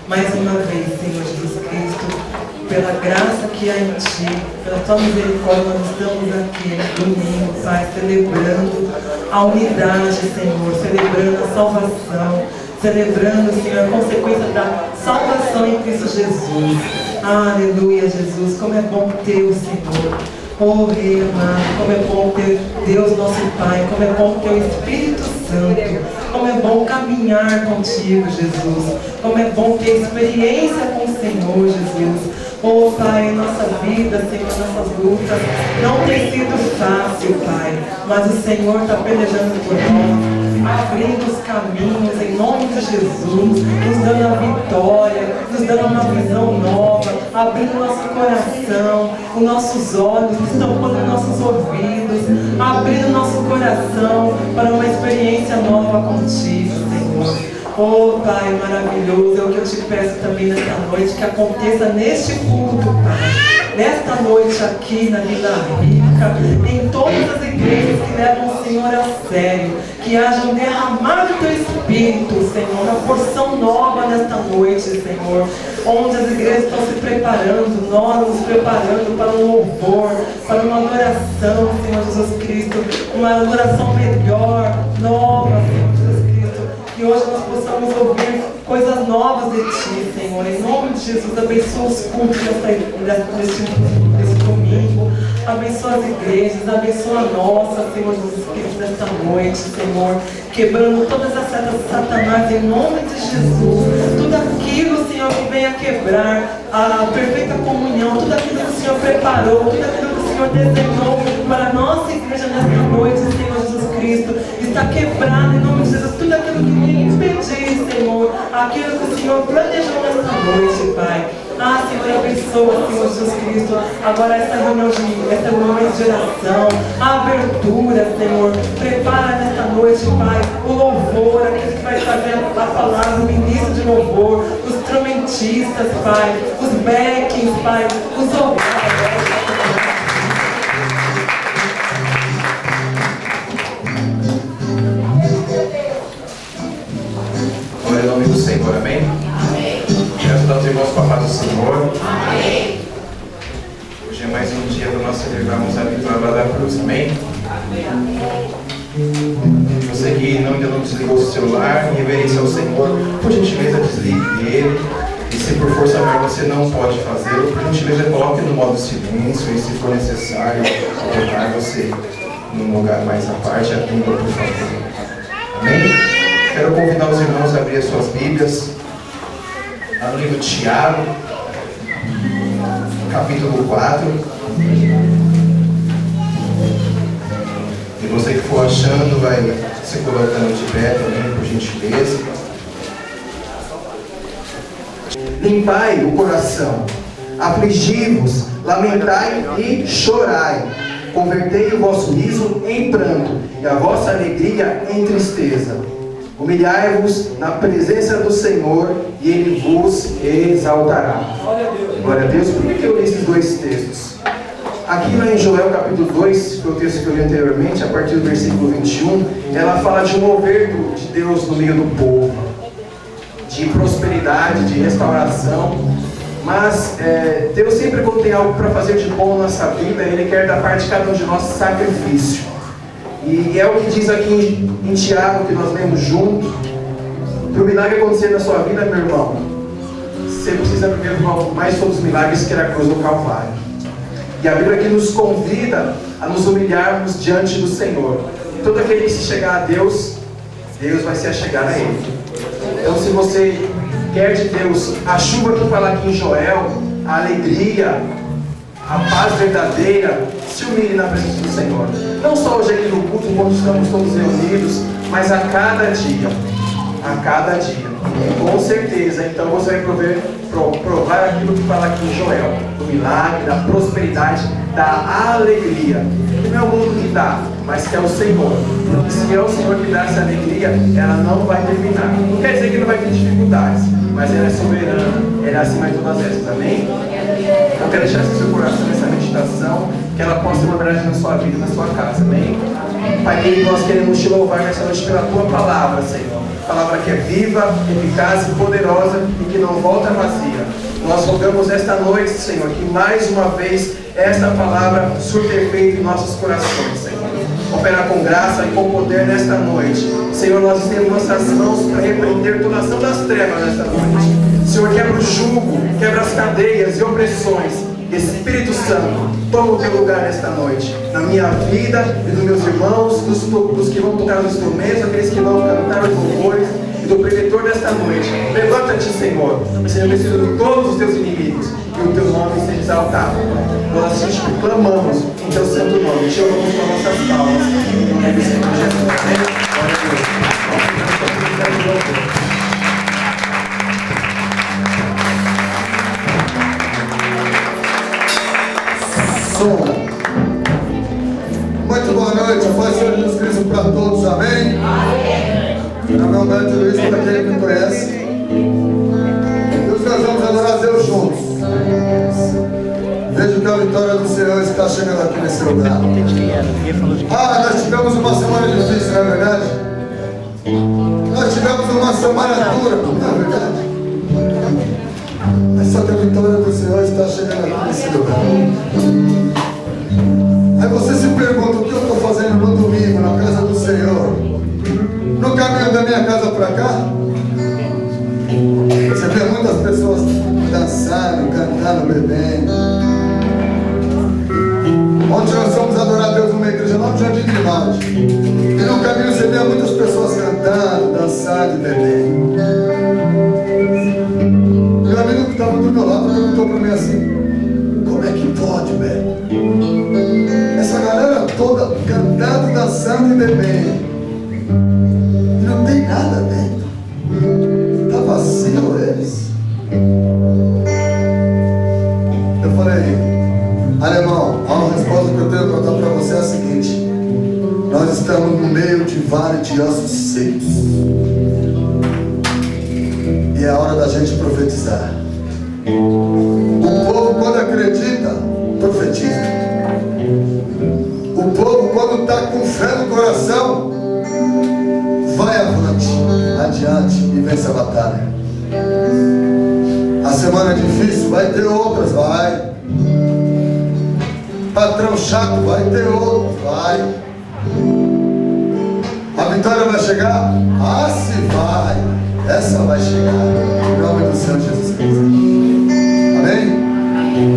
mais uma vez, Senhor Jesus Cristo, pela graça que há em Ti, pela Tua misericórdia, nós estamos aqui no domingo, Pai, celebrando a unidade, Senhor, celebrando a salvação, celebrando, Senhor, a consequência da salvação em Cristo Jesus. Aleluia, Jesus, como é bom ter o Senhor. Oh, Rei amado, como é bom ter Deus nosso Pai, como é bom ter o Espírito Santo, como é bom caminhar contigo, Jesus, como é bom ter experiência com o Senhor, Jesus. Oh, Pai, nossa vida, Senhor, nossas lutas não tem sido fácil, Pai, mas o Senhor está pelejando por nós, abrindo os caminhos em nome de Jesus, nos dando a vitória, nos dando uma visão nova, abrindo nosso coração, os nossos olhos, estampando nossos ouvidos, abrindo nosso coração para uma experiência nova contigo, Senhor. Oh, Pai maravilhoso, é o que eu te peço também nesta noite, que aconteça neste culto, Pai. Nesta noite aqui na Vila Rica, em todas as igrejas que levam o Senhor a sério, que haja um derramar do Teu Espírito, Senhor, uma porção nova nesta noite, Senhor, onde as igrejas estão se preparando, nós nos preparando para um louvor, para uma adoração, Senhor Jesus Cristo, uma adoração melhor, nova, Senhor Jesus Cristo. Que hoje nós possamos ouvir coisas novas de Ti, Senhor. Em nome de Jesus, abençoa os cultos desse domingo. Abençoa as igrejas, abençoa a nossa, Senhor Jesus Cristo, nesta noite, Senhor. Quebrando todas as setas de Satanás, em nome de Jesus. Tudo aquilo, Senhor, que venha quebrar a perfeita comunhão, tudo aquilo que o Senhor preparou, tudo aquilo que o Senhor desenhou para a nossa igreja nesta noite, Senhor Jesus Cristo, está quebrado em nome de Jesus. Tudo aquilo que me impedir, Senhor, aquilo que o Senhor planejou nesta noite, Pai. Ah, Senhor, abençoa, Senhor Jesus Cristo, agora essa reunião de oração, a abertura, Senhor, prepara nesta noite, Pai, o louvor, aquele que vai fazer a palavra, o ministro de louvor, os instrumentistas, Pai, os backings, Pai, os ovários. Glória ao nome do Senhor, amém? Amém. Quero ajudar os irmãos com a paz do Senhor. Amém. Hoje é mais um dia para nós celebrarmos a vitória da cruz, amém? Você que ainda não desligou o seu celular, em reverência ao Senhor, por gentileza desligue ele. E se por força maior você não pode fazê-lo, por gentileza coloque no modo silêncio. E se for necessário colocar você num lugar mais à parte, atenda, por favor. Amém? Quero convidar os irmãos a abrir as suas Bíblias no livro de Tiago, capítulo 4. E você que for achando, vai se colocando de pé também, por gentileza. Limpai o coração, afligi-vos, lamentai e chorai. Convertei o vosso riso em pranto e a vossa alegria em tristeza. Humilhai-vos na presença do Senhor e Ele vos exaltará. Glória a Deus. Por que eu li esses dois textos? Aqui lá em Joel capítulo 2, que é o texto que eu li anteriormente, a partir do versículo 21, ela fala de um mover de Deus no meio do povo, de prosperidade, de restauração. Mas Deus sempre, quando tem algo para fazer de bom na nossa vida, Ele quer da parte de cada um de nós sacrifício. E é o que diz aqui em Tiago, que nós lemos junto. Para o milagre acontecer na sua vida, meu irmão, você precisa viver o mais todos os milagres, que era a cruz do Calvário. E a Bíblia aqui nos convida a nos humilharmos diante do Senhor. E todo aquele que se chegar a Deus, Deus vai se achegar a Ele. Então, se você quer de Deus a chuva que fala aqui em Joel, a alegria, a paz verdadeira, se humilhe na presença do Senhor. Não só hoje aqui no culto, quando estamos todos reunidos, mas a cada dia. A cada dia. E com certeza, então você vai provar aquilo que fala aqui em Joel, do milagre, da prosperidade, da alegria. Que não é o mundo que dá, mas que é o Senhor. Porque se é o Senhor que dá essa alegria, ela não vai terminar. Não quer dizer que não vai ter dificuldades, mas ela é soberana, ela é acima de todas essas, amém? Eu quero deixar esse seu coração nessa meditação, que ela possa ser uma verdade na sua vida, na sua casa, amém? Pai querido, nós queremos te louvar nessa noite pela tua palavra, Senhor. palavra que é viva, eficaz e poderosa e que não volta vazia. Nós rogamos esta noite, Senhor, que mais uma vez esta palavra surta efeito em nossos corações, Senhor. Operar com graça e com poder nesta noite. Senhor, nós estamos nossas mãos para repreender toda ação das trevas nesta noite. Senhor, quebra o jugo, quebra as cadeias e opressões. Espírito Santo, toma o teu lugar nesta noite, na minha vida e dos meus irmãos, dos que vão tocar os instrumentos, aqueles que vão cantar os louvores e do preletor desta noite. Levanta-te, Senhor, seja vencido de todos os teus inimigos e o teu nome seja exaltado. Nós te clamamos em teu santo nome, te louvamos com nossas palmas, em nome do Senhor Jesus. Glória a Deus. Muito boa noite, a paz do Senhor Jesus Cristo para todos, amém? Meu nome é Luiz, para quem me conhece. E hoje nós vamos adorar a Deus juntos. Vejo que a vitória do Senhor está chegando aqui nesse lugar. Nós tivemos uma semana difícil, não é verdade? Nós tivemos uma semana dura, não é verdade? Mas só que a vitória do Senhor está chegando aqui nesse lugar. Aí você se pergunta o que eu estou fazendo no domingo na casa do Senhor, no caminho da minha casa para cá. Você vê muitas pessoas dançando, cantando, bebendo. Ontem nós fomos adorar a Deus numa igreja lá no Jardim de Marte. E no caminho você vê muitas pessoas cantando, dançando e bebendo. Meu amigo que estava do meu lado perguntou para mim assim: como é que pode, velho? Essa galera toda cantando, dançando e bebendo. E não tem nada dentro. Está vazio eles. Eu falei: alemão, a resposta que eu tenho para dar para você é a seguinte: nós estamos no meio de vale de ossos secos. E é a hora da gente profetizar. O povo, quando acredita, profetiza. O povo, quando está com fé no coração, vai avante, adiante e vence a batalha. A semana é difícil, vai ter outras, vai. Patrão chato, vai ter outras, vai. A vitória vai chegar? Ah, se vai. Essa vai chegar, em nome do Senhor Jesus Cristo. Amém?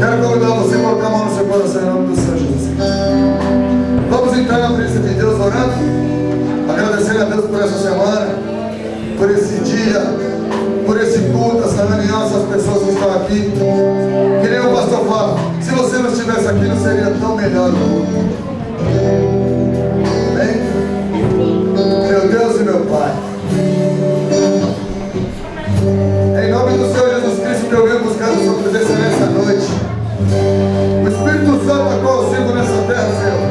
Quero convidar você a colocar a mão no seu coração em nome do Senhor Jesus Cristo. Vamos entrar na presença de Deus orando, agradecendo a Deus por essa semana, por esse dia, por esse culto, essa reunião, essas pessoas que estão aqui. Que nem o pastor fala, se você não estivesse aqui não seria tão melhor o culto. Amém? Meu Deus e meu Pai, em nome do Senhor Jesus Cristo, que eu venho buscar a sua presença nessa noite. O Espírito Santo a qual eu sirvo nessa terra, Senhor,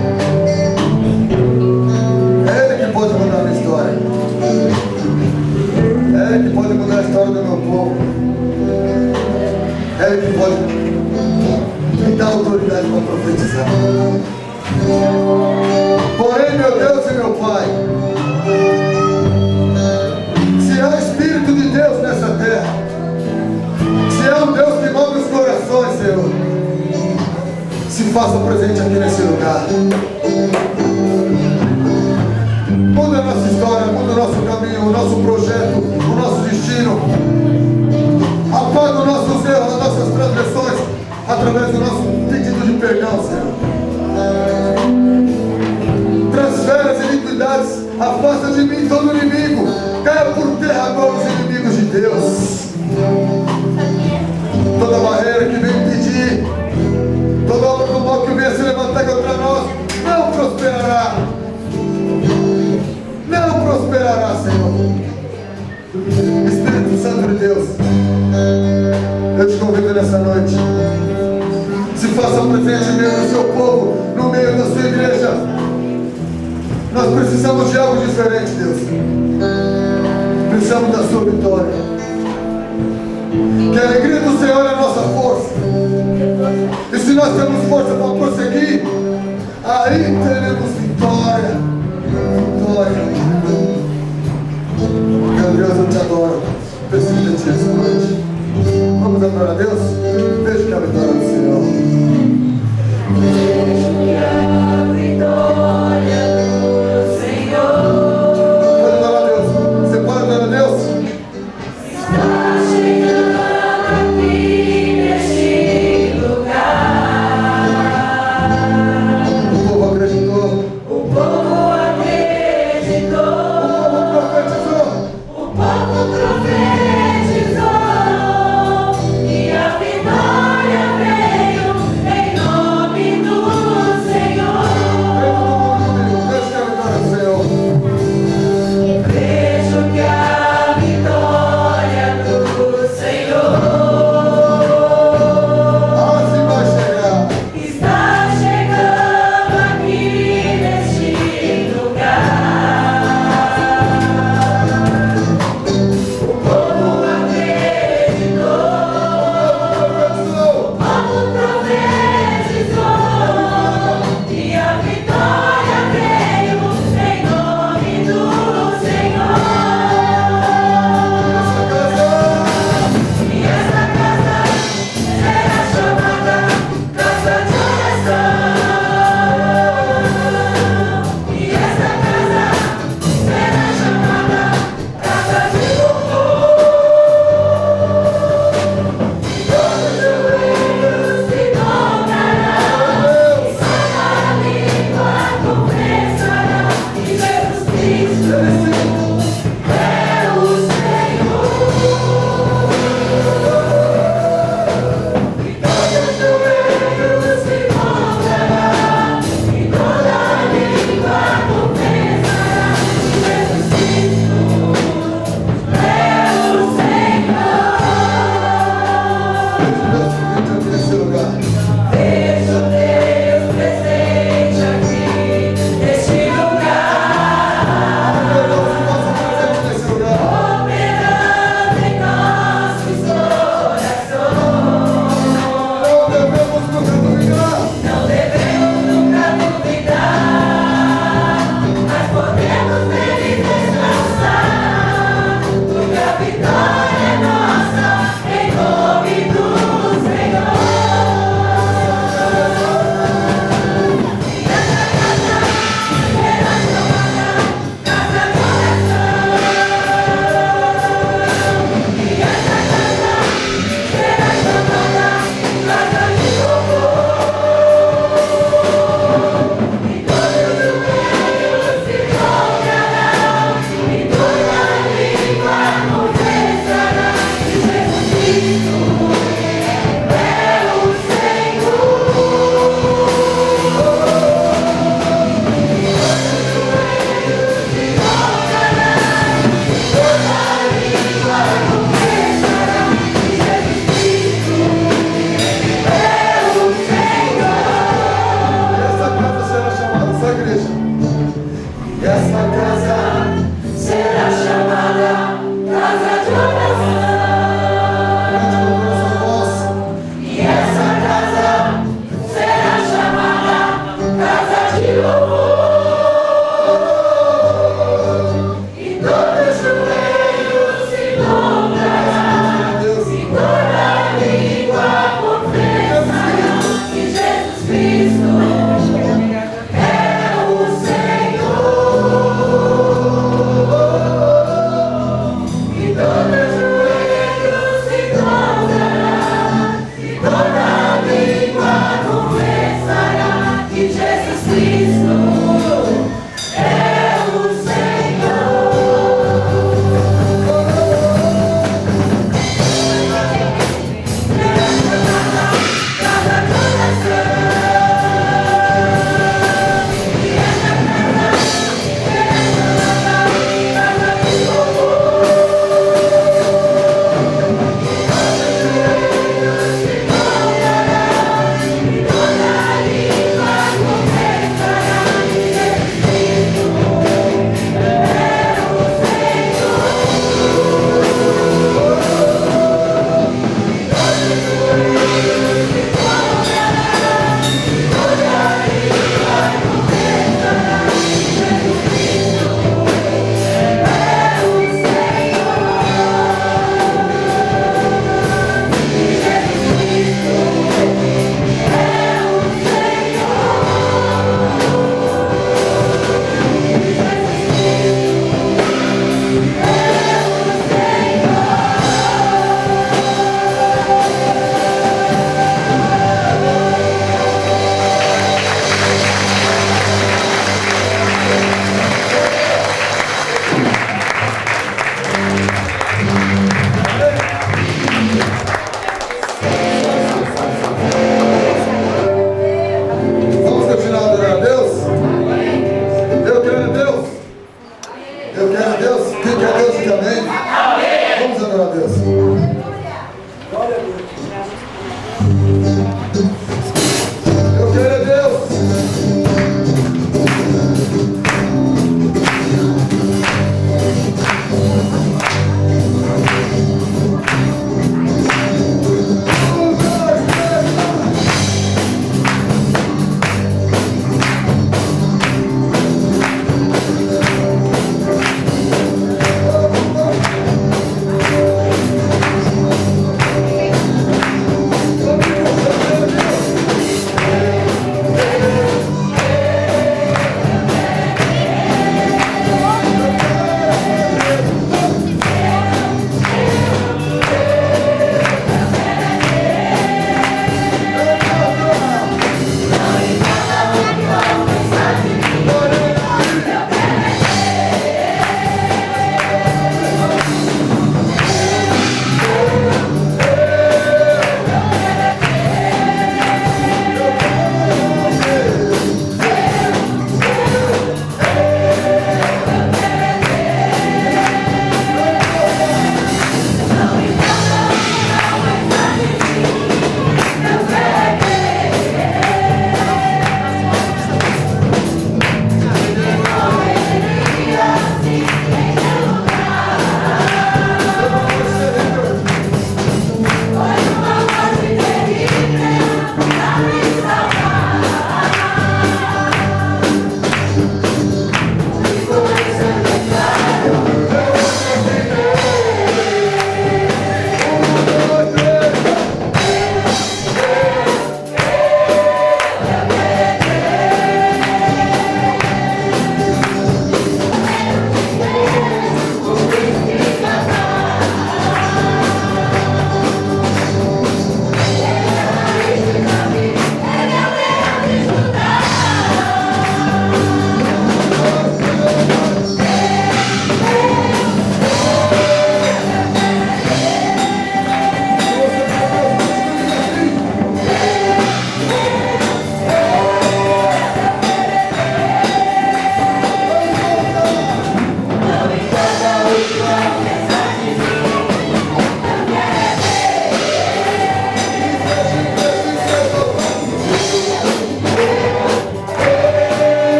é Ele que pode mudar a minha história. É Ele que pode mudar a história do meu povo. É Ele que pode me dar autoridade para profetizar. Porém, meu Deus e meu Pai, se há Espírito de Deus nessa terra, se é um Deus que move os corações, Senhor, se faça presente aqui nesse lugar. Muda a nossa história, muda o nosso caminho, o nosso projeto, o nosso destino. Apaga os nossos erros, as nossas transgressões, através do nosso pedido de perdão, Senhor. Transfere as iniquidades, afasta de mim todo inimigo. Caia por terra agora os inimigos de Deus. Toda barreira que vem impedir, toda obra do mal que venha se levantar contra nós, não prosperará. Não prosperará, Senhor. Espírito Santo de Deus, eu te convido nessa noite. Se faça presente mesmo no seu povo, no meio da sua igreja. Nós precisamos de algo diferente, Deus. Precisamos da sua vitória. Que a alegria do Senhor é a nossa força. E se nós temos força para prosseguir, aí teremos vitória. Vitória. Meu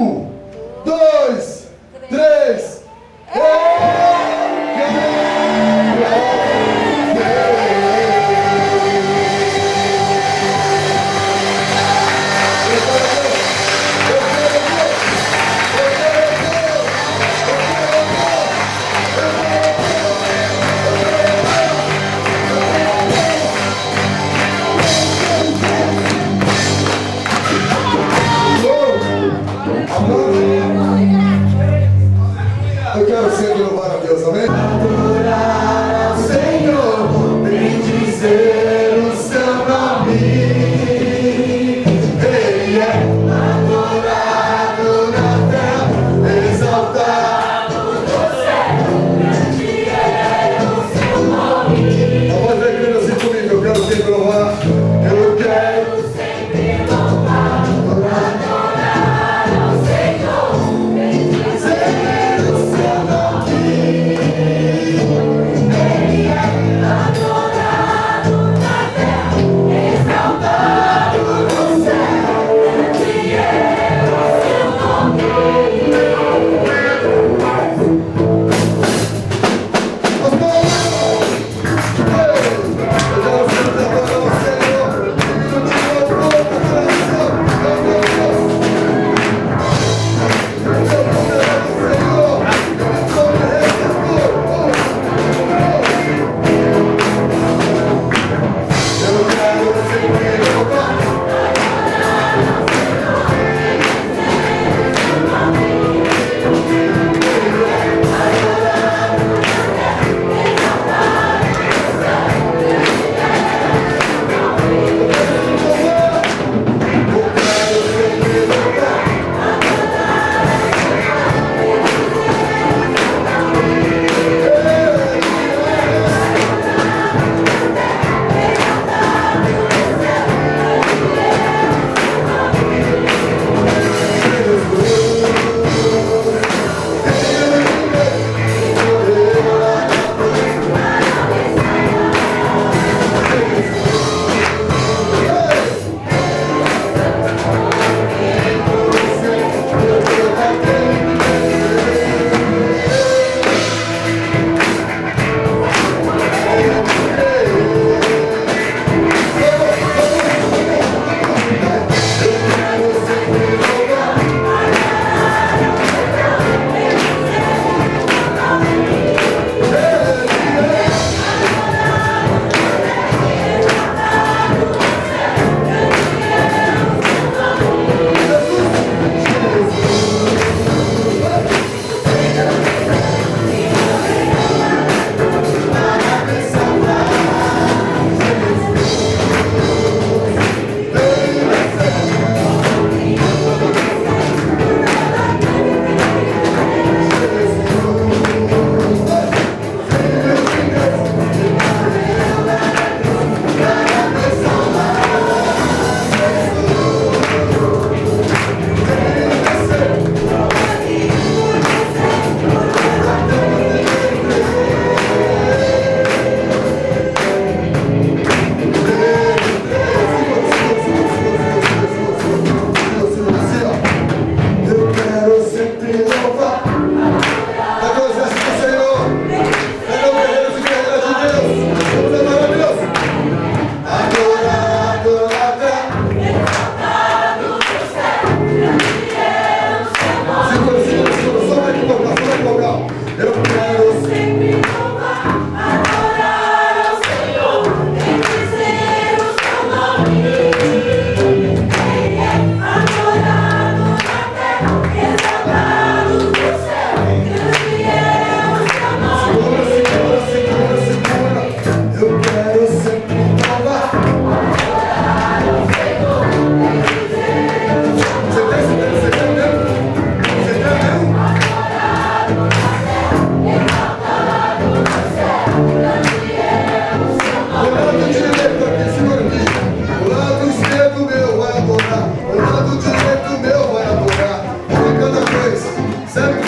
1, 2, 3. Eu quero sempre louvar a Deus, amém? Adorar ao Senhor, bendizer o seu nome. Ele é adorado na terra, exaltado no céu, grande é o seu nome. A voz da igreja assim comigo, eu quero sempre louvar. Eu quero sempre louvar, adorar ao Senhor, bendizer o seu nome. Ele é adorado na terra, exaltado no céu, grande é o seu nome. As mãos! Eu quero sempre adorar ao Senhor, digno de louvor, adoração, meu Deus. Eu quero adorar ao Senhor, como redentor. Eu quero sempre louvar. Eu quero sempre louvar. Agora o exército do Senhor. É o guerreiro e guerreira de Deus. Vamos adorar a Deus. Adorado na terra, exaltado no céu, grande é o seu nome. Segura, só vai colocar. Eu quero sempre louvar, adorar ao Senhor, bendizer o seu nome. Ele é adorado na terra, exaltado no céu, grande é o seu nome. Segura. Eu quero sempre louvar, adorar ao Senhor, bendizer o seu nome. Você quer mesmo? Você quer mesmo? Adorado na terra, exaltado no céu, grande é o seu nome. O lado direito aqui, segura aqui. O lado esquerdo meu vai adorar. O lado direito meu vai adorar. Uma cada vez. Sempre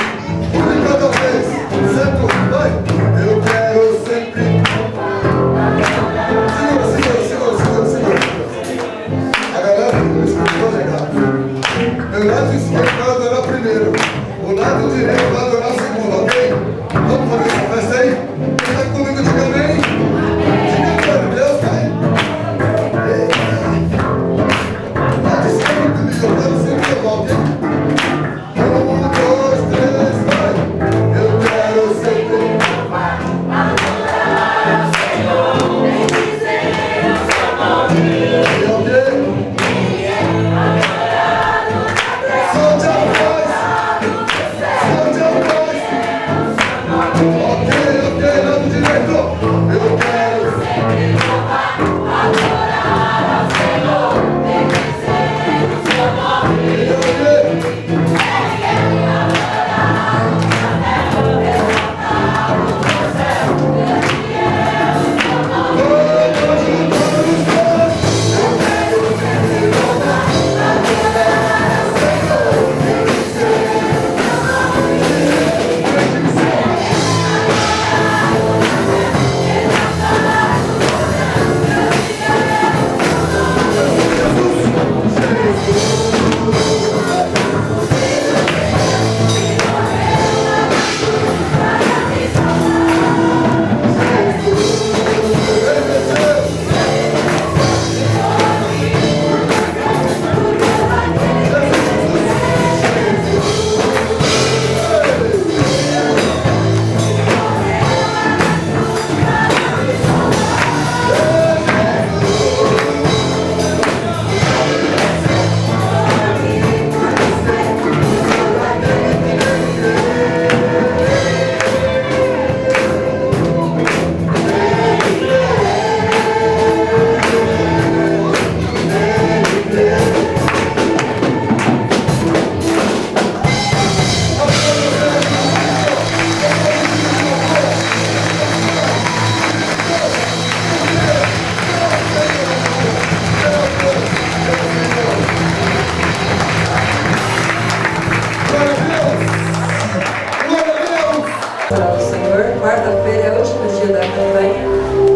dia da campanha,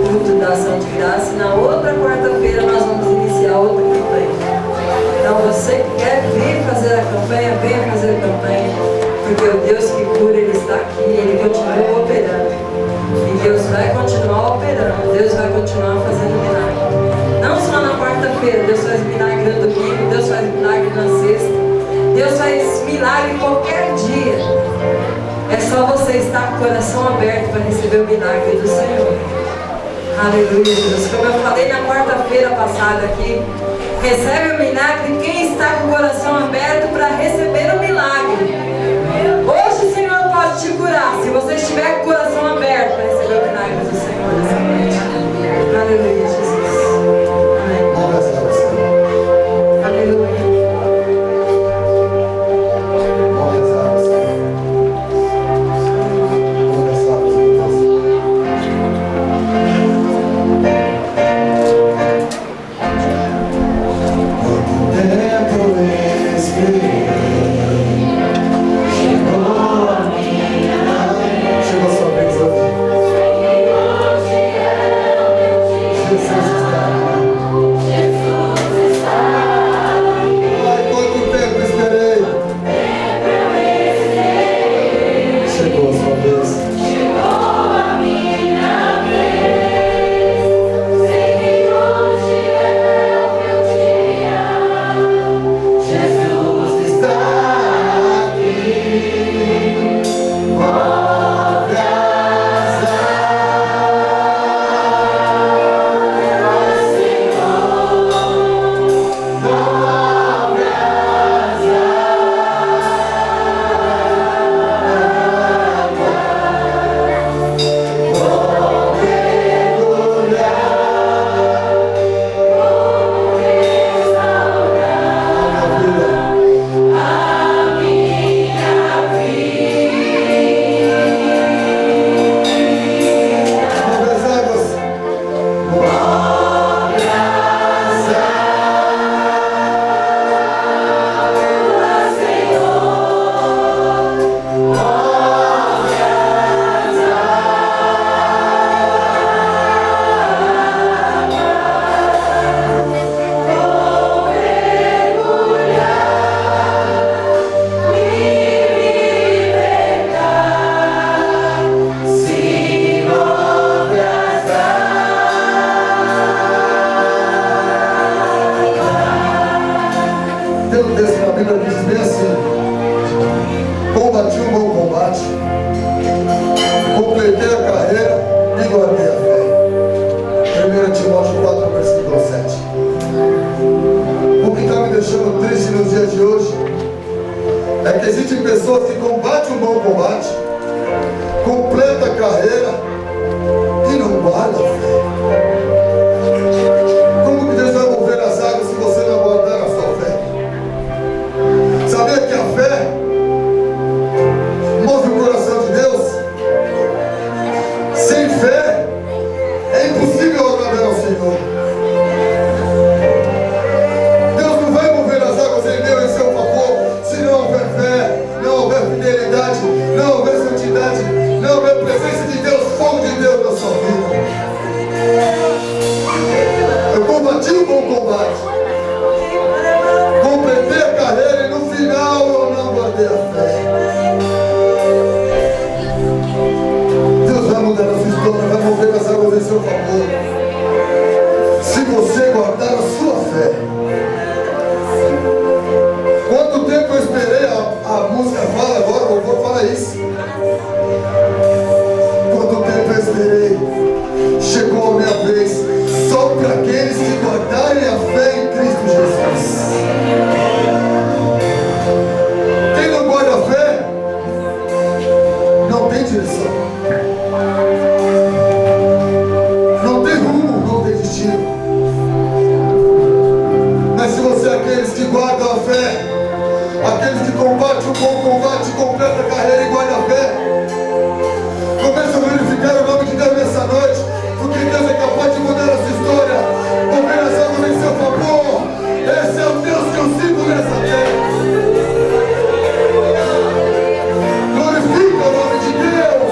culto da ação de graça, e na outra quarta-feira nós vamos iniciar outra campanha. Então você que quer vir fazer a campanha, venha fazer a campanha, porque o Deus que cura, Ele está aqui, Ele continua operando. E Deus vai continuar operando, Deus vai continuar fazendo milagre. Não só na quarta-feira, Deus faz milagre no domingo, Deus faz milagre na sexta, Deus faz milagre qualquer dia. É só você estar com o coração aberto para receber o milagre do Senhor. Aleluia, Jesus. Como eu falei na quarta-feira passada aqui, recebe o milagre quem está com o coração aberto para receber o milagre. Hoje o Senhor pode te curar, se você estiver com o coração aberto para receber o milagre do Senhor nessa noite. Aleluia, Jesus. Amém. Aleluia. Glorifica o nome de Deus.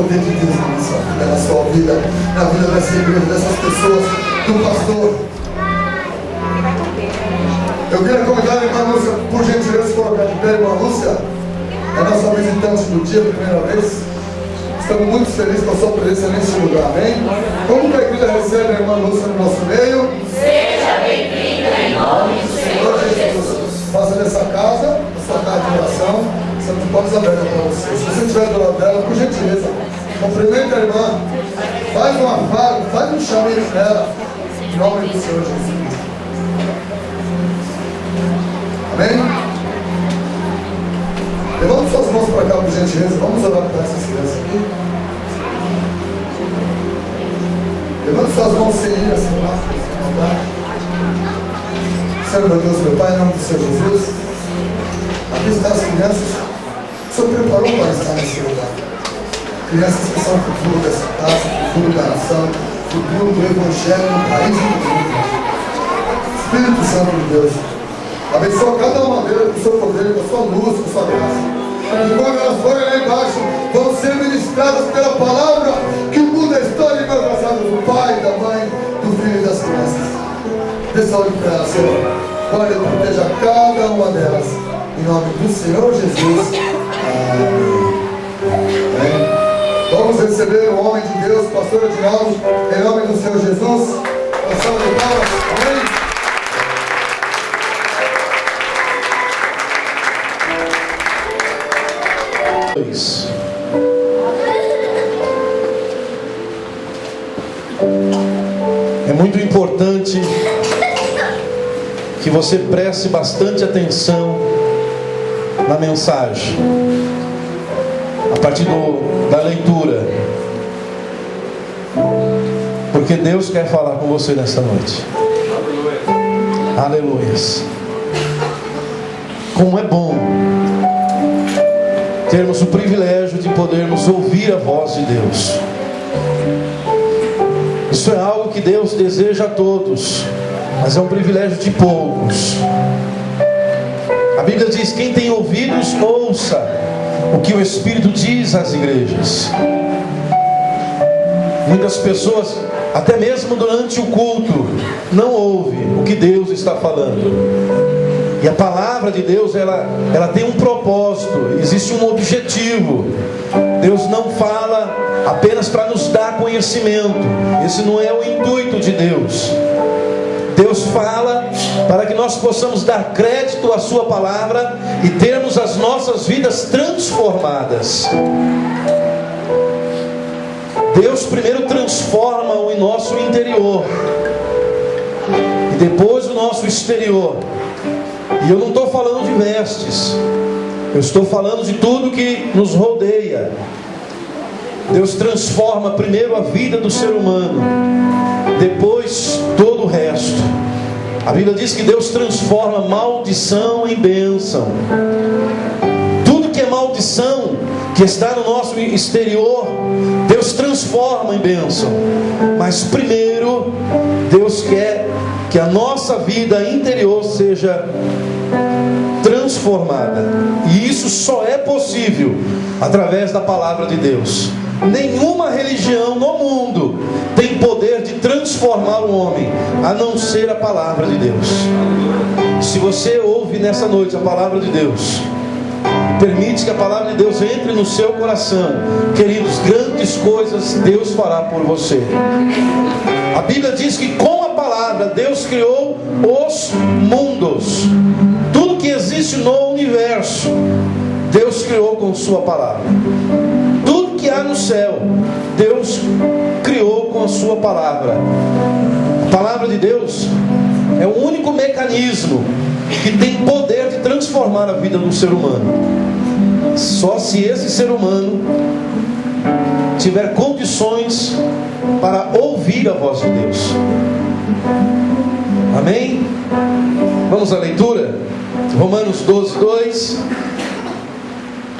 poder de Deus na nossa vida, na sua vida, na vida dessa igreja, dessas pessoas, do pastor. Eu queria convidar a irmã Lúcia, por gentileza, colocar de pé, irmã Lúcia, a nossa visitante do dia, primeira vez. Estamos muito felizes com a sua presença nesse lugar, amém? Como que a igreja recebe a irmã Lúcia no nosso meio? Seja bem-vinda em nome do Senhor Jesus. Faça dessa casa, a sua casa de oração, estamos de portas abertas para você. Se você estiver do lado dela, por gentileza, cumprimenta a irmã, faz um afago, faz um chamego nela, em nome do Senhor Jesus. Amém? Levanta suas mãos para cá, por gentileza. Vamos orar por essas crianças aqui. Levanta suas mãos sem ira, sem maldade. Senhor, meu Deus, meu Pai, em nome do Senhor Jesus, aqui estão as crianças que o Senhor preparou para estar nesse lugar. Crianças que são o futuro dessa casa, o futuro da nação, o futuro do Evangelho no país e no mundo. Espírito Santo de Deus, abençoa cada uma delas com o seu poder, com a sua luz, com a sua graça. E quando elas forem lá embaixo, vão ser ministradas pela palavra que muda a história de meu casado, do pai, da mãe, do filho e das crianças. Dê saúde para elas, Senhor. Guarda e proteja cada uma delas. Em nome do Senhor Jesus. Amém. Vamos receber o homem de Deus, pastor Edinaldo, em nome do Senhor Jesus. Oração de palmas. Amém. É muito importante que você preste bastante atenção na mensagem, a partir da leitura, porque Deus quer falar com você nesta noite. Aleluias. Como é bom termos o privilégio de podermos ouvir a voz de Deus. Isso é algo que Deus deseja a todos, mas é um privilégio de poucos. A Bíblia diz: quem tem ouvidos, ouça o que o Espírito diz às igrejas. Muitas pessoas, até mesmo durante o culto, não ouvem o que Deus está falando. E a palavra de Deus, ela tem um propósito, existe um objetivo. Deus não fala apenas para nos dar conhecimento. Esse não é o intuito de Deus. Deus fala para que nós possamos dar crédito à sua palavra e termos as nossas vidas transformadas. Deus primeiro transforma o nosso interior e depois o nosso exterior. E eu não estou falando de vestes, eu estou falando de tudo que nos rodeia. Deus transforma primeiro a vida do ser humano, depois todo o resto. A Bíblia diz que Deus transforma maldição em bênção. Tudo que é maldição, que está no nosso exterior, Deus transforma em bênção. Mas primeiro, Deus quer que a nossa vida interior seja transformada. E isso só é possível através da palavra de Deus. Nenhuma religião no mundo tem poder de transformar o homem, a não ser a palavra de Deus. Se você ouve nessa noite a palavra de Deus, permite que a palavra de Deus entre no seu coração, queridos, grandes coisas Deus fará por você. A Bíblia diz que com a palavra Deus criou os mundos. Tudo que existe no universo, Deus criou com sua palavra. Tudo que há no céu, Deus criou com a sua palavra. A palavra de Deus é o único mecanismo que tem poder de transformar a vida do ser humano. Só se esse ser humano tiver condições para ouvir a voz de Deus. Amém? Vamos à leitura? Romanos 12:2,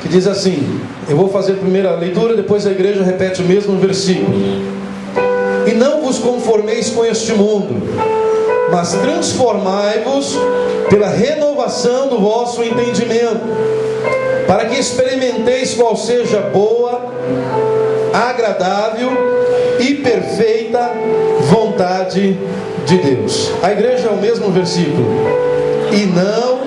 que diz assim. Eu vou fazer a primeira leitura, depois a igreja repete o mesmo versículo. E não vos conformeis com este mundo, mas transformai-vos pela renovação do vosso entendimento, para que experimenteis qual seja a boa, agradável e perfeita vontade de Deus. A igreja é o mesmo versículo. E não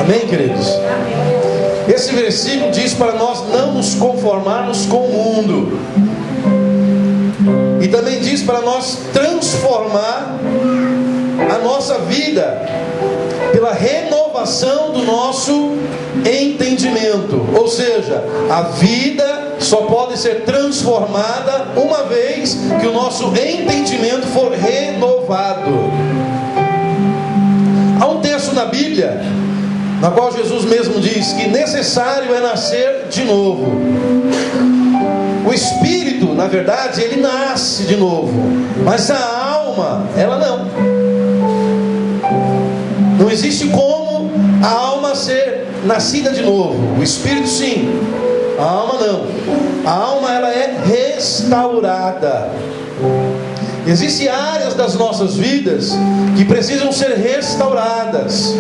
Amém, queridos? Esse versículo diz para nós não nos conformarmos com o mundo. E também diz para nós transformar a nossa vida pela renovação do nosso entendimento. Ou seja, a vida só pode ser transformada uma vez que o nosso entendimento for renovado. Há um texto na Bíblia na qual Jesus mesmo diz que necessário é nascer de novo. O espírito, na verdade, ele nasce de novo, mas a alma, ela não. Não existe como a alma ser nascida de novo. O espírito sim, a alma não. A alma, ela é restaurada. Existem áreas das nossas vidas que precisam ser restauradas.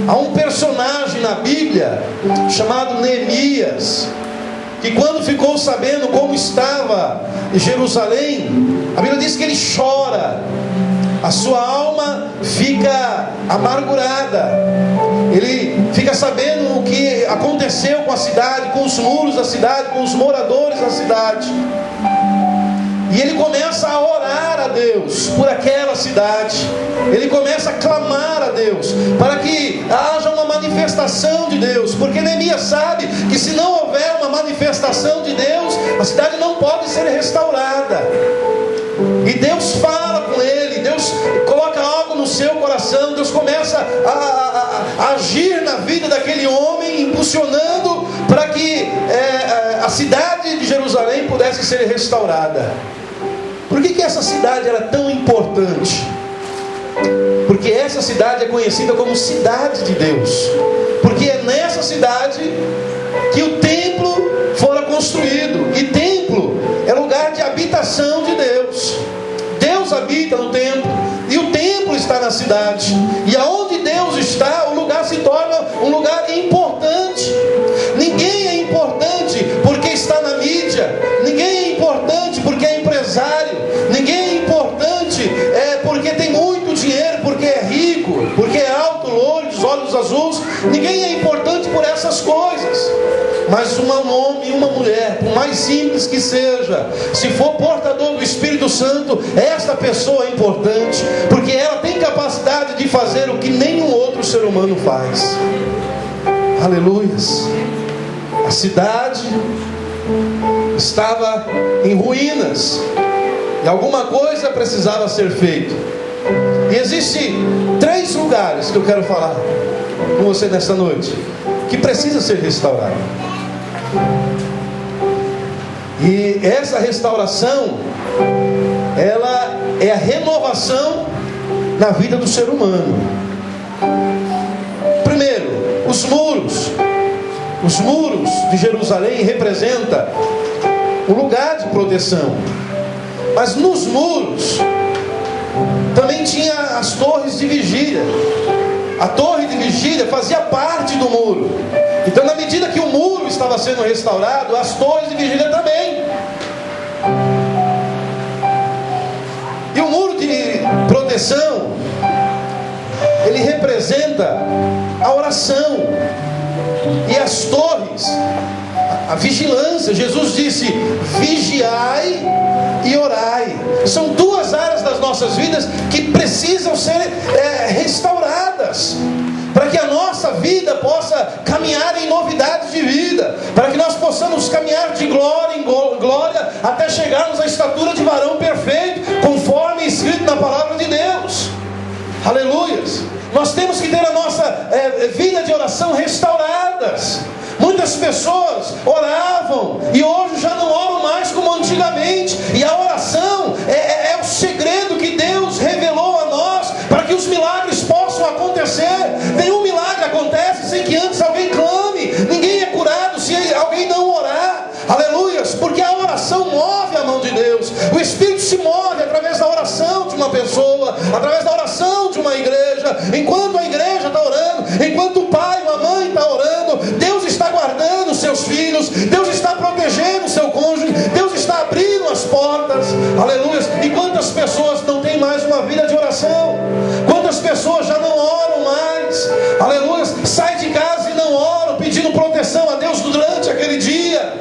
Há um personagem na Bíblia chamado Neemias, que quando ficou sabendo como estava Jerusalém, a Bíblia diz que ele chora, a sua alma fica amargurada, ele fica sabendo o que aconteceu com a cidade, com os muros da cidade, com os moradores da cidade. E ele começa a orar a Deus por aquela cidade. Ele começa a clamar a Deus para que haja uma manifestação de Deus, porque Neemias sabe que se não houver uma manifestação de Deus, a cidade não pode ser restaurada. E Deus fala com ele, Deus coloca algo no seu coração, Deus começa a agir na vida daquele homem, impulsionando para que a cidade de Jerusalém pudesse ser restaurada. Por que essa cidade era tão importante? Porque essa cidade é conhecida como cidade de Deus. Porque é nessa cidade que o templo fora construído. E templo é lugar de habitação de Deus. Deus habita no templo. E o templo está na cidade. E aonde Deus está, o lugar se torna um lugar importante. Ninguém é importante porque está na mídia. Ninguém é importante porque é empresário. Ninguém é importante porque tem muito dinheiro, porque é rico, porque é alto, loiro, de olhos azuis. Ninguém é importante por essas coisas. Mas um homem e uma mulher, por mais simples que seja, se for portador do Espírito Santo, esta pessoa é importante, porque ela tem capacidade de fazer o que nenhum outro ser humano faz. Aleluias. A cidade estava em ruínas e alguma coisa precisava ser feita. E existem 3 lugares que eu quero falar com você nesta noite que precisa ser restaurado. E essa restauração, ela é a renovação na vida do ser humano. Primeiro, os muros. Os muros de Jerusalém representam um lugar de proteção. Mas nos muros também tinha as torres de vigília. A torre de vigília fazia parte do muro. Então, na medida que o muro estava sendo restaurado, as torres de vigília também. E o muro de proteção, ele representa a oração. E as torres, a vigilância. Jesus disse: vigiai e orai. São 2 áreas das nossas vidas que precisam ser restauradas, para que a nossa vida possa caminhar em novidades de vida, para que nós possamos caminhar de glória em glória até chegarmos à estatura de varão perfeito, conforme escrito na palavra de Deus. Aleluias. Nós temos que ter a nossa vida de oração restauradas. Muitas pessoas oravam e hoje já não oram mais como antigamente. E a oração é o segredo que Deus revelou a nós para que os milagres possam acontecer. Nenhum milagre acontece sem que antes alguém clame. Ninguém é curado se alguém não orar. Aleluias, porque a oração move a mão O Espírito se move através da oração de uma pessoa, através da oração de uma igreja. Enquanto a igreja está orando, enquanto o pai ou a mãe está orando, Deus está guardando os seus filhos, Deus está protegendo o seu cônjuge, Deus está abrindo as portas. Aleluia. E quantas pessoas não têm mais uma vida de oração? Quantas pessoas já não oram mais? Aleluia. Sai de casa e não oram, pedindo proteção a Deus durante aquele dia.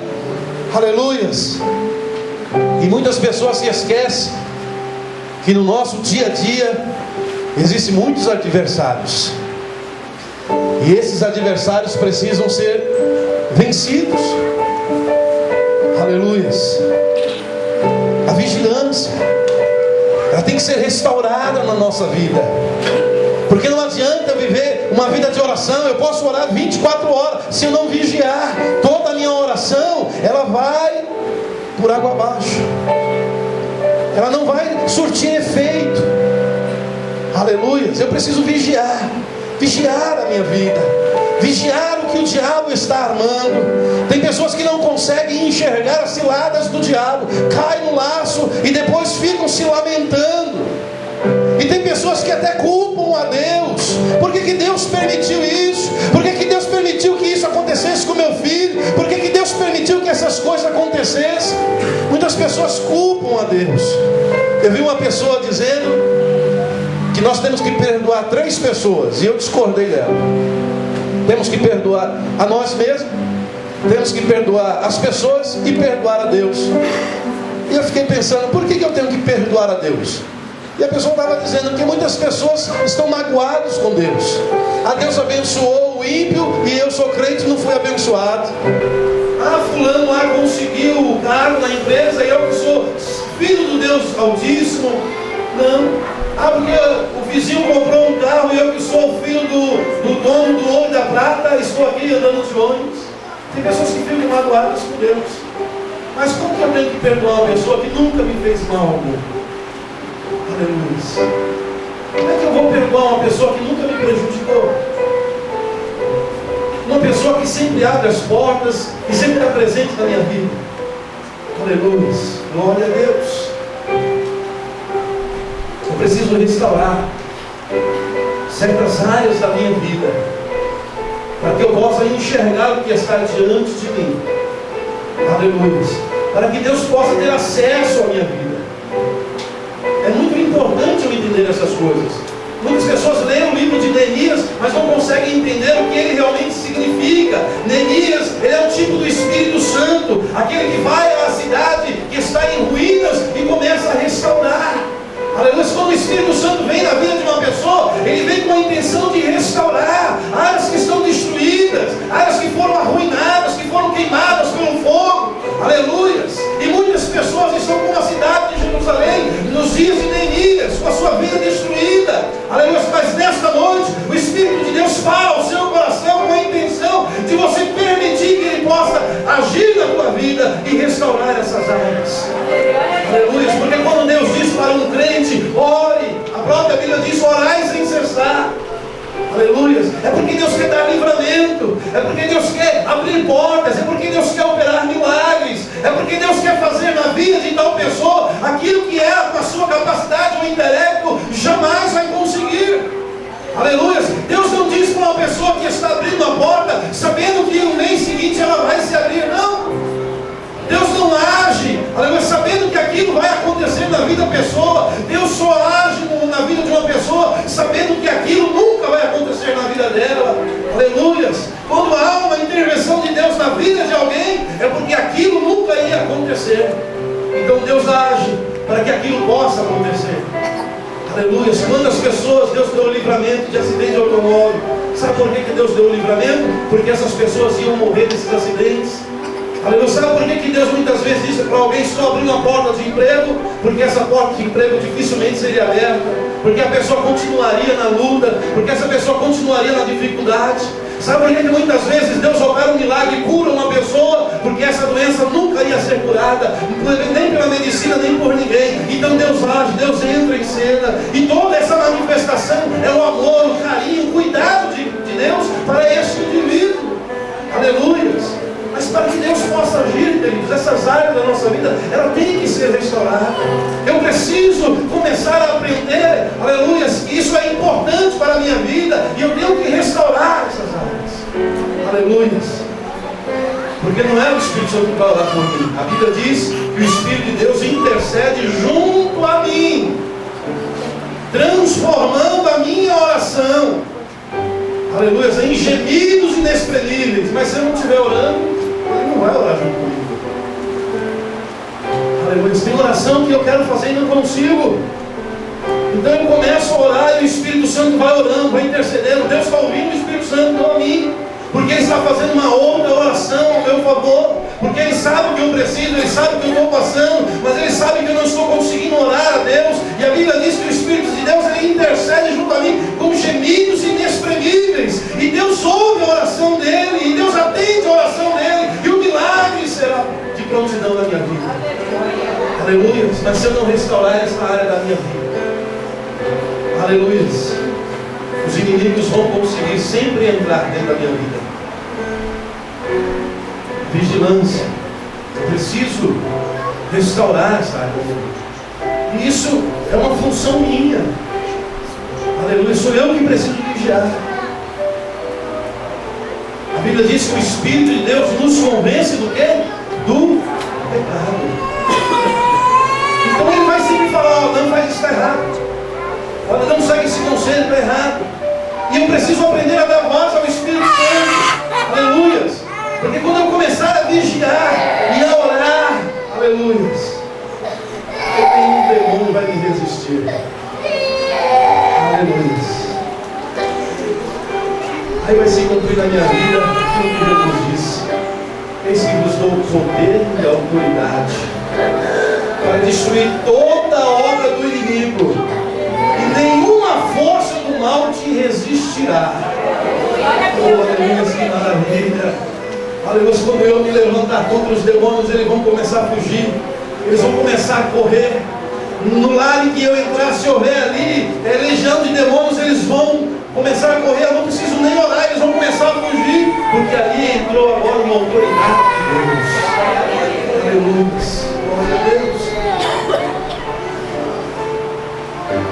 Aleluia. E muitas pessoas se esquecem que no nosso dia a dia existem muitos adversários, e esses adversários precisam ser vencidos. Aleluias. A vigilância, ela tem que ser restaurada na nossa vida, porque não adianta viver uma vida de oração. Eu posso orar 24 horas, se eu não vigiar, toda a minha oração, ela vai por água abaixo, ela não vai surtir efeito. Aleluia. Eu preciso vigiar a minha vida, vigiar o que o diabo está armando. Tem pessoas que não conseguem enxergar as ciladas do diabo, caem no laço e depois ficam se lamentando. E tem pessoas que até culpam a Deus. Por que Deus permitiu isso? Por que Deus permitiu que isso acontecesse com meu filho? Por que Deus permitiu que essas coisas acontecessem? Muitas pessoas culpam a Deus. Eu vi uma pessoa dizendo que nós temos que perdoar 3 pessoas, e eu discordei dela. Temos que perdoar a nós mesmos, temos que perdoar as pessoas e perdoar a Deus. E eu fiquei pensando, por que eu tenho que perdoar a Deus? E a pessoa estava dizendo que muitas pessoas estão magoadas com Deus. A Deus abençoou o ímpio e eu sou crente e não fui abençoado. Fulano lá conseguiu o cargo na empresa e eu que sou filho do Deus Altíssimo, não. Porque o vizinho comprou um carro e eu que sou o filho do dono do ouro e da prata, estou aqui andando de ônibus. Tem pessoas que ficam magoadas com Deus. Mas como que eu tenho que perdoar uma pessoa que nunca me fez mal algum? Aleluia. Como é que eu vou perdoar uma pessoa que nunca me prejudicou? Uma pessoa que sempre abre as portas e sempre está presente na minha vida. Aleluia. Glória a Deus. Eu preciso restaurar certas áreas da minha vida, para que eu possa enxergar o que está diante de mim. Aleluia. Para que Deus possa ter acesso à minha vida. É muito importante eu entender essas coisas. Muitas pessoas leem o livro de Neemias, mas não conseguem entender o que ele realmente significa. Neemias, ele é um tipo do Espírito Santo, aquele que vai à cidade que está em ruínas e começa a restaurar. Aleluia. Quando o Espírito Santo vem na vida de uma pessoa, ele vem com a intenção de restaurar áreas que estão destruídas, áreas que foram arruinadas, que foram queimadas pelo fogo. Aleluia. E muitas pessoas estão como a cidade de Jerusalém nos dias de Neemias, com a sua vida destruída. Aleluia. Mas nesta noite o Espírito de Deus fala ao seu coração com a intenção de você permitir que ele possa agir na tua vida e restaurar essas áreas. Aleluia. Porque quando Deus diz para um crente, ore, a própria Bíblia diz, orai sem cessar. Aleluia. É porque Deus quer dar livramento, é porque Deus quer abrir portas, é porque Deus quer operar milagres, é porque Deus quer fazer na vida de tal pessoa aquilo que é com a sua capacidade ou intelecto jamais vai conseguir. Aleluia. Deus não diz para uma pessoa que está abrindo a porta sabendo que no mês seguinte ela vai se abrir, não. Deus não age, aleluia, sabendo que aquilo vai acontecer na vida da pessoa. Deus só age na vida de uma pessoa sabendo que aquilo nunca vai acontecer na vida dela. Aleluia. Quando há uma intervenção de Deus na vida de alguém, é porque aquilo nunca ia acontecer. Então Deus age para que aquilo possa acontecer. Aleluia. Quantas pessoas Deus deu o livramento de acidente de automóvel? Sabe por que Deus deu o livramento? Porque essas pessoas iam morrer nesses acidentes. Aleluia. Sabe por que Deus muitas vezes diz para alguém só abrir uma porta de emprego? Porque essa porta de emprego dificilmente seria aberta, porque a pessoa continuaria na luta, porque essa pessoa continuaria na dificuldade. Sabe por que muitas vezes Deus opera um milagre e cura uma pessoa? Porque essa doença nunca ia ser curada, nem pela medicina, nem por ninguém. Então Deus age, Deus entra em cena, e toda essa manifestação é o amor, o carinho, o cuidado de Deus para este indivíduo. Aleluia. Mas para que Deus possa agir, queridos, essas áreas da nossa vida, ela tem que ser restaurada. Espírito Santo vai orar por mim. A Bíblia diz que o Espírito de Deus intercede junto a mim, transformando a minha oração, aleluia, em gemidos inexprimíveis. Mas se eu não estiver orando, ele não vai orar junto comigo. Aleluia. Tem oração que eu quero fazer e não consigo. Então eu começo a orar e o Espírito Santo vai orando, vai intercedendo. Deus está ouvindo o Espírito Santo, não a mim, porque Ele está fazendo uma outra oração ao meu favor, porque Ele sabe o que eu preciso, Ele sabe o que eu estou passando, mas Ele sabe que eu não estou conseguindo orar a Deus. E a Bíblia diz que o Espírito de Deus, Ele intercede junto a mim com gemidos inexprimíveis, e Deus ouve a oração dEle, e Deus atende a oração dEle, e o milagre será de prontidão na minha vida. Aleluia. Mas se eu não restaurar essa área da minha vida, aleluia, os inimigos vão conseguir sempre entrar dentro da minha vida. Vigilância. Eu preciso restaurar essa área da minha vida. E isso é uma função minha. Aleluia. Sou eu que preciso vigiar. A Bíblia diz que o Espírito de Deus nos convence do quê? Do pecado. Então Ele vai sempre falar: ó, não faz isso, está errado. Olha, não segue esse conselho, está errado. E eu preciso aprender a dar voz ao Espírito Santo. Aleluias. Porque quando eu começar a vigiar e a orar, aleluias, nenhum demônio vai me resistir. Aleluias. Aí vai se cumprir na minha vida aquilo que Jesus disse: eis que vos dou poder e autoridade para destruir toda a obra do inimigo, e nenhuma força do mal te resistirá. Oh, aleluia, que maravilha. Aleluia, quando eu me levantar contra os demônios, eles vão começar a fugir, eles vão começar a correr. No lar em que eu entrar, se houver ali legião de demônios, eles vão começar a correr. Eu não preciso nem orar, eles vão começar a fugir, porque ali entrou agora uma autoridade de Deus. Aleluia. Glória a Deus.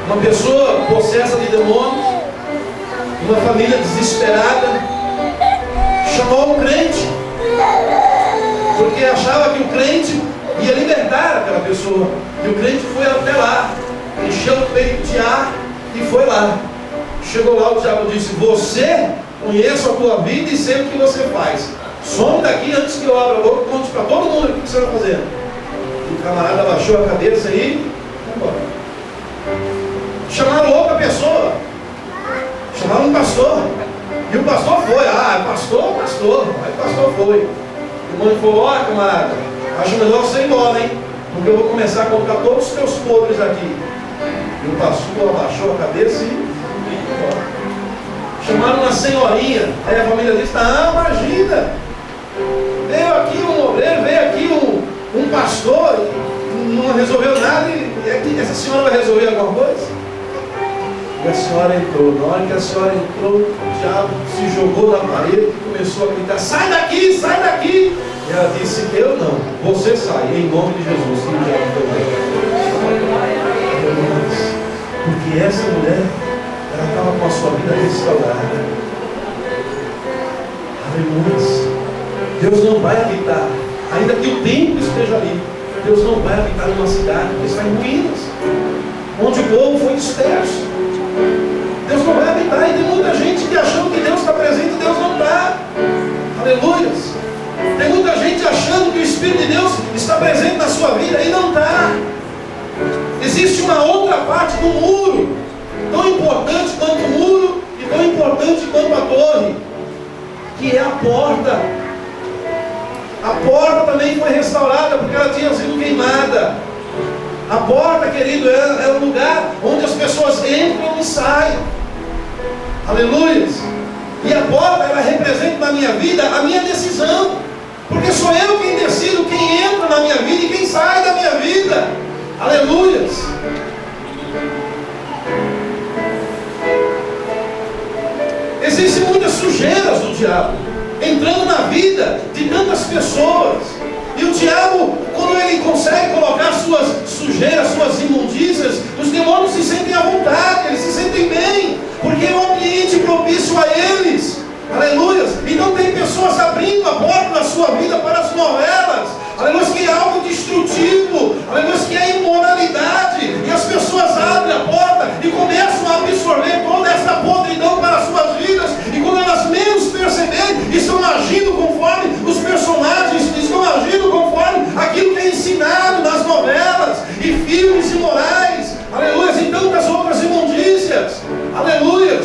Uma pessoa possessa de demônios, uma família desesperada, chamou um crente, porque achava que o crente ia libertar aquela pessoa. E o crente foi até lá, encheu o peito de ar e foi lá. Chegou lá, o diabo disse: você, conheço a tua vida e sei o que você faz. Some daqui antes que eu abra a boca e conte para todo mundo o que você está fazendo. O camarada abaixou a cabeça e foi embora. Chamaram outra pessoa, chamaram um pastor, e o pastor foi. Pastor. Aí o pastor foi. O demônio falou: ó, camarada, acho melhor você ir embora, hein, porque eu vou começar a contar todos os teus podres aqui. E o pastor abaixou a cabeça e foi embora. Chamaram uma senhorinha, aí a família disse: ah, imagina, veio aqui um obreiro, veio aqui um pastor, não resolveu nada, e essa senhora vai resolver alguma coisa? E a senhora entrou. Na hora que a senhora entrou, o diabo se jogou na parede e começou a gritar: sai daqui, sai daqui. E ela disse: eu não, você sai, em nome de Jesus. E o diabo foi embora. Porque essa mulher, ela estava com a sua vida restaurada. Aleluia. Deus não vai habitar, ainda que o templo esteja ali, Deus não vai habitar numa cidade que está em ruínas, onde o povo foi disperso. Deus não vai habitar. E tem muita gente que achando que Deus está presente e Deus não está. Aleluia. Tem muita gente achando que o Espírito de Deus está presente na sua vida e não está. Existe uma outra parte do muro, tão importante quanto o muro e tão importante quanto a torre, que é a porta. A porta também foi restaurada porque ela tinha sido queimada. A porta, querido, é o lugar onde as pessoas entram e saem. Aleluia. E a porta, ela representa na minha vida a minha decisão, porque sou eu quem decido quem entra na minha vida e quem sai da minha vida. Aleluia. Existem muitas sujeiras do diabo entrando na vida de tantas pessoas. E o diabo, quando ele consegue colocar suas sujeiras, suas imundícias, os demônios se sentem à vontade, eles se sentem bem, porque é um ambiente propício a eles. Aleluia. Então tem pessoas abrindo a porta da sua vida para as novelas. Aleluia, que é algo destrutivo. Aleluia, que é imoralidade. E as pessoas abrem a porta e começam a absorver toda essa podridão para as suas vidas. E quando elas menos perceberem, estão agindo conforme os personagens, estão agindo conforme aquilo que é ensinado nas novelas e filmes imorais. Aleluia, e tantas outras imundícias. Aleluia.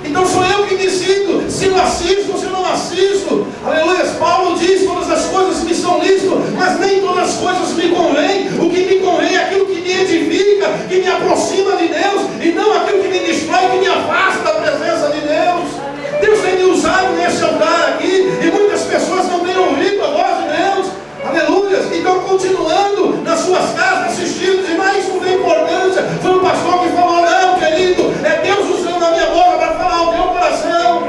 Então sou eu que decido se eu assisto ou se eu não assisto. Aleluia. Paulo diz: todas as coisas me são lícitas, mas nem todas as coisas me convêm. O que me convém é aquilo que me edifica, que me aproxima de Deus, e não aquilo que me destrói, que me afasta da presença de Deus. Deus tem me usado nesse altar aqui, e muitas pessoas não têm ouvido a voz de Deus. Aleluia. E estão continuando nas suas casas assistindo, e mais isso não tem importância. Foi o pastor que falou: não, querido, é Deus usando a minha boca para falar ao teu coração.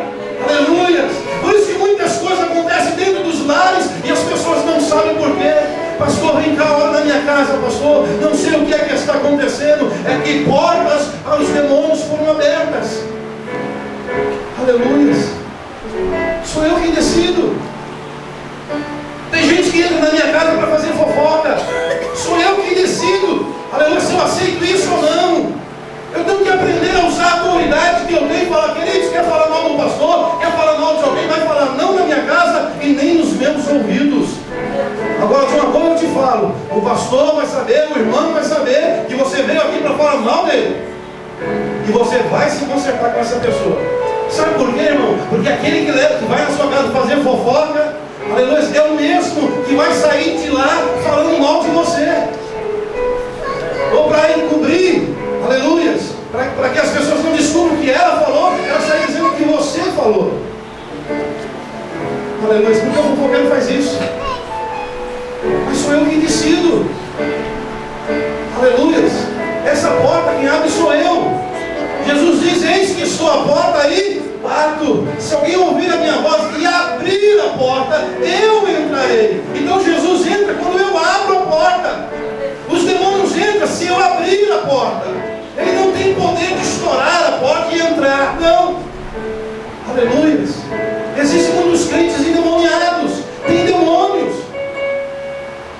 Aleluia. Por isso que muitas coisas acontecem dentro dos lares e as pessoas não sabem porquê. Pastor, vem cá, ora na minha casa, pastor. Não sei o que é que está acontecendo. É que portas para os demônios foram abertas. Aleluia. Sou eu quem decido. Tem gente que entra na minha casa para fazer fofoca. Sou eu quem decido. Aleluia, se eu aceito isso ou não. Eu tenho que aprender a usar a autoridade que eu tenho e falar: queridos, quer falar mal do pastor, quer falar mal de alguém, vai falar não na minha casa e nem nos meus ouvidos. Agora, de uma coisa eu te falo: o pastor vai saber, o irmão vai saber que você veio aqui para falar mal dele, e você vai se consertar com essa pessoa. Sabe por quê, irmão? Porque aquele que vai na sua casa fazer fofoca, aleluia, é o mesmo que vai sair de lá falando mal de você, ou para encobrir, aleluia, para que as pessoas não descubram o que ela falou, ela sai dizendo o que você falou. Aleluia. Porque o fofoqueiro faz isso. Mas sou eu que decido. Aleluia. Essa porta quem abre sou eu. Jesus diz: eis que estou à porta e bato. Se alguém ouvir a minha voz e abrir a porta, eu entrarei. Então Jesus entra quando eu abro a porta. Os demônios entram se eu abrir a porta. Ele não tem poder de estourar a porta e entrar. Não. Aleluia. Existem muitos crentes endemoniados. Tem demônios.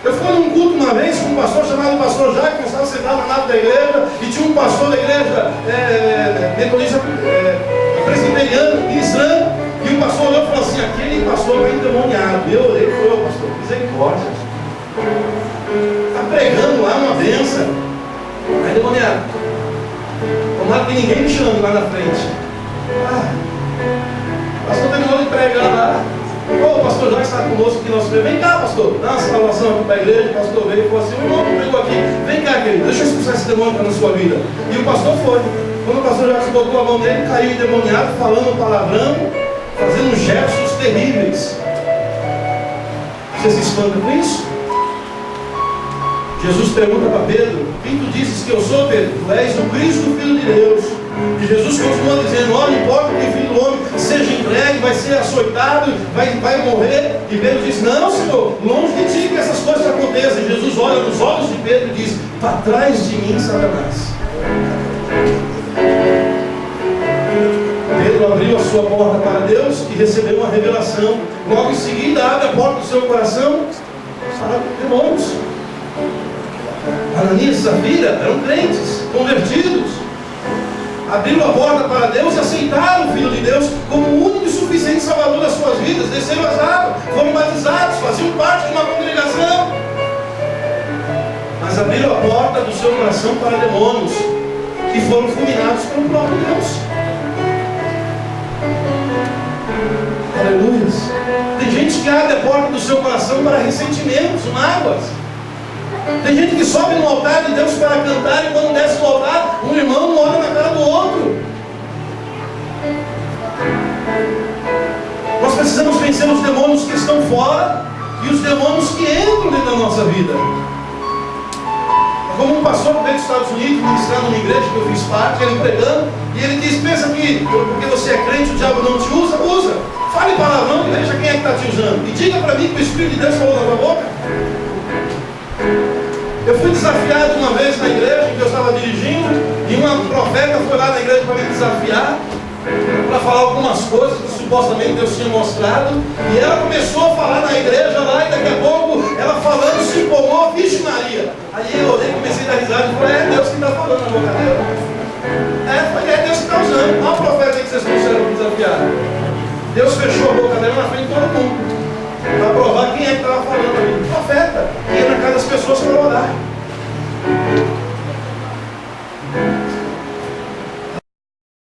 Eu fui num culto uma vez com um pastor chamado Pastor Jacques, que estava sentado na nave da igreja, e tinha um pastor da igreja metodista presbiteriano, ministrando, e o pastor olhou e falou assim: aquele pastor vai endemoniado. E eu orei e falei: ô pastor, misericórdia. Está pregando lá uma benção. Vai endemoniado. Tomara que ninguém me chame lá na frente. O pastor terminou de pregar lá. O pastor já está conosco aqui, nosso vem cá, pastor, dá uma salvação aqui para a igreja. O pastor veio e falou assim: o irmão que pregou aqui, vem cá, querido, deixa eu expulsar esse demônio na sua vida. E o pastor foi. Quando o pastor já botou a mão nele, caiu endemoniado, falando palavrão, fazendo gestos terríveis. Você se espanta com isso? Jesus pergunta para Pedro: quem tu dizes que eu sou, Pedro? Tu és o Cristo, o Filho de Deus. E Jesus continua dizendo: olha, não importa que o Filho do Homem seja entregue, vai ser açoitado, vai morrer. E Pedro diz: não, Senhor, longe de ti que essas coisas aconteçam. E Jesus olha nos olhos de Pedro e diz: para trás de mim, Satanás. Pedro abriu a sua porta para Deus e recebeu uma revelação. Logo em seguida abre a porta do seu coração para demônios. Ananias e Safira eram crentes, convertidos, abriram a porta para Deus e aceitaram o Filho de Deus como o único e suficiente Salvador das suas vidas. Desceram as águas, foram batizados, faziam parte de uma congregação, mas abriram a porta do seu coração para demônios que foram fulminados pelo próprio Deus. Aleluia. Tem gente que abre a porta do seu coração para ressentimentos, mágoas. Tem gente que sobe no altar de Deus para cantar, e quando desce no altar, um irmão não olha na cara do outro. Nós precisamos vencer os demônios que estão fora e os demônios que entram dentro da nossa vida. É como um pastor que veio dos Estados Unidos ministrar numa igreja que eu fiz parte, ele pregando, e ele diz: pensa que porque você é crente o diabo não te usa? Usa. Fale palavrão e veja quem é que está te usando. E diga para mim que o Espírito de Deus falou na tua boca. Eu fui desafiado uma vez na igreja que eu estava dirigindo, e uma profeta foi lá na igreja para me desafiar, para falar algumas coisas que supostamente Deus tinha mostrado, e ela começou a falar na igreja lá, e daqui a pouco ela falando se empolgou, vixe Maria. Aí eu olhei, comecei a dar risada e falei, é Deus que está falando na boca dela. É Deus que está usando, não é o profeta que vocês trouxeram para desafiar. Deus fechou a boca dela na frente de todo mundo.